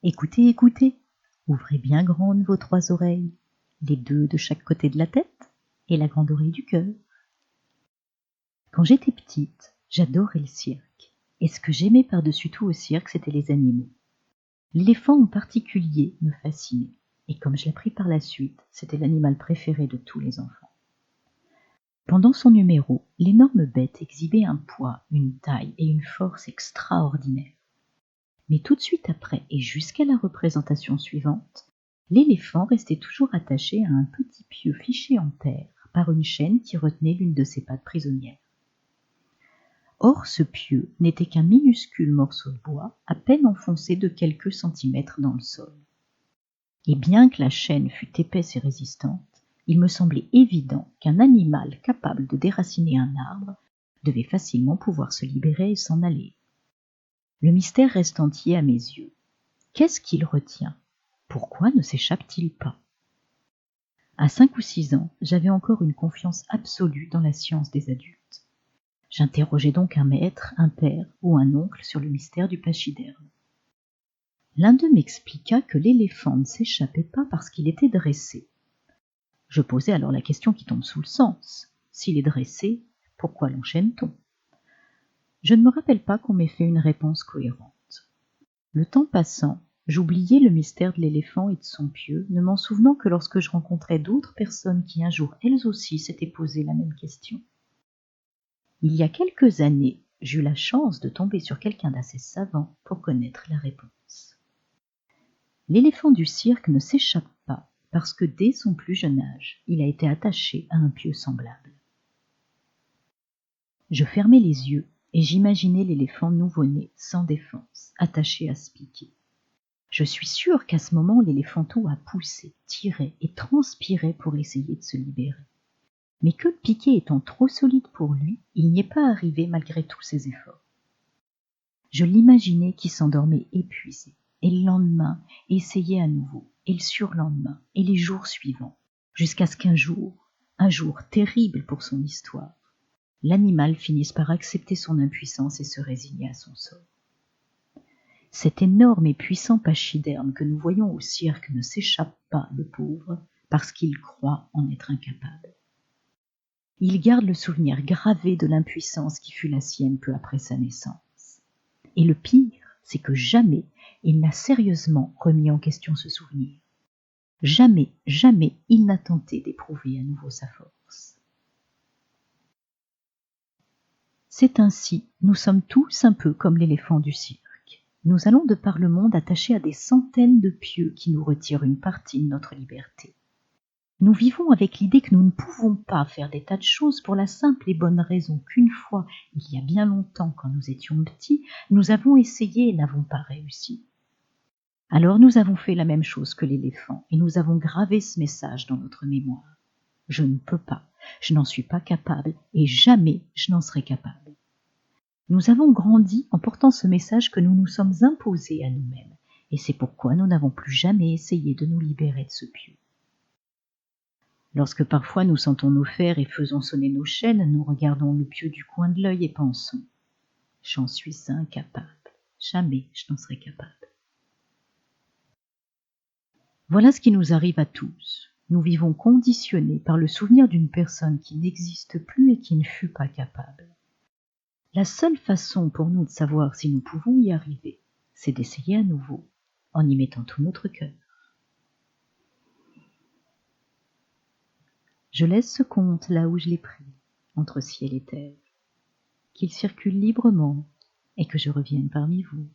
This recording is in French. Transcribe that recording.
Écoutez, écoutez, ouvrez bien grandes vos 3 oreilles, les 2 de chaque côté de la tête et la grande oreille du cœur. Quand j'étais petite, j'adorais le cirque, et ce que j'aimais par-dessus tout au cirque, c'était les animaux. L'éléphant en particulier me fascinait, et comme je l'appris par la suite, c'était l'animal préféré de tous les enfants. Pendant son numéro, l'énorme bête exhibait un poids, une taille et une force extraordinaires. Mais tout de suite après, et jusqu'à la représentation suivante, l'éléphant restait toujours attaché à un petit pieu fiché en terre par une chaîne qui retenait l'une de ses pattes prisonnières. Or ce pieu n'était qu'un minuscule morceau de bois, à peine enfoncé de quelques centimètres dans le sol. Et bien que la chaîne fût épaisse et résistante, il me semblait évident qu'un animal capable de déraciner un arbre devait facilement pouvoir se libérer et s'en aller. Le mystère reste entier à mes yeux. Qu'est-ce qui le retient? Pourquoi ne s'échappe-t-il pas? À 5 ou 6 ans, j'avais encore une confiance absolue dans la science des adultes. J'interrogeai donc un maître, un père ou un oncle sur le mystère du pachyderme. L'un d'eux m'expliqua que l'éléphant ne s'échappait pas parce qu'il était dressé. Je posai alors la question qui tombe sous le sens. S'il est dressé, pourquoi l'enchaîne-t-on? Je ne me rappelle pas qu'on m'ait fait une réponse cohérente. Le temps passant, j'oubliai le mystère de l'éléphant et de son pieu, ne m'en souvenant que lorsque je rencontrais d'autres personnes qui un jour elles aussi s'étaient posé la même question. Il y a quelques années, j'eus la chance de tomber sur quelqu'un d'assez savant pour connaître la réponse. L'éléphant du cirque ne s'échappe pas parce que dès son plus jeune âge, il a été attaché à un pieu semblable. Je fermai les yeux et j'imaginai l'éléphant nouveau-né, sans défense, attaché à ce piquet. Je suis sûre qu'à ce moment, l'éléphanteau a poussé, tiré et transpiré pour essayer de se libérer. Mais que le piquet étant trop solide pour lui, il n'y est pas arrivé malgré tous ses efforts. Je l'imaginais qui s'endormait épuisé, et le lendemain essayait à nouveau, et le surlendemain, et les jours suivants, jusqu'à ce qu'un jour terrible pour son histoire, l'animal finisse par accepter son impuissance et se résigner à son sort. Cet énorme et puissant pachyderme que nous voyons au cirque ne s'échappe pas, le pauvre, parce qu'il croit en être incapable. Il garde le souvenir gravé de l'impuissance qui fut la sienne peu après sa naissance. Et le pire, c'est que jamais il n'a sérieusement remis en question ce souvenir. Jamais il n'a tenté d'éprouver à nouveau sa force. C'est ainsi, nous sommes tous un peu comme l'éléphant du cirque. Nous allons de par le monde attachés à des centaines de pieux qui nous retirent une partie de notre liberté. Nous vivons avec l'idée que nous ne pouvons pas faire des tas de choses pour la simple et bonne raison qu'une fois, il y a bien longtemps, quand nous étions petits, nous avons essayé et n'avons pas réussi. Alors nous avons fait la même chose que l'éléphant et nous avons gravé ce message dans notre mémoire. Je ne peux pas, je n'en suis pas capable et jamais je n'en serai capable. Nous avons grandi en portant ce message que nous nous sommes imposés à nous-mêmes et c'est pourquoi nous n'avons plus jamais essayé de nous libérer de ce pieu. Lorsque parfois nous sentons nos fers et faisons sonner nos chaînes, nous regardons le pieu du coin de l'œil et pensons « J'en suis incapable, jamais je n'en serai capable ». Voilà ce qui nous arrive à tous. Nous vivons conditionnés par le souvenir d'une personne qui n'existe plus et qui ne fut pas capable. La seule façon pour nous de savoir si nous pouvons y arriver, c'est d'essayer à nouveau, en y mettant tout notre cœur. Je laisse ce conte là où je l'ai pris, entre ciel et terre, qu'il circule librement et que je revienne parmi vous.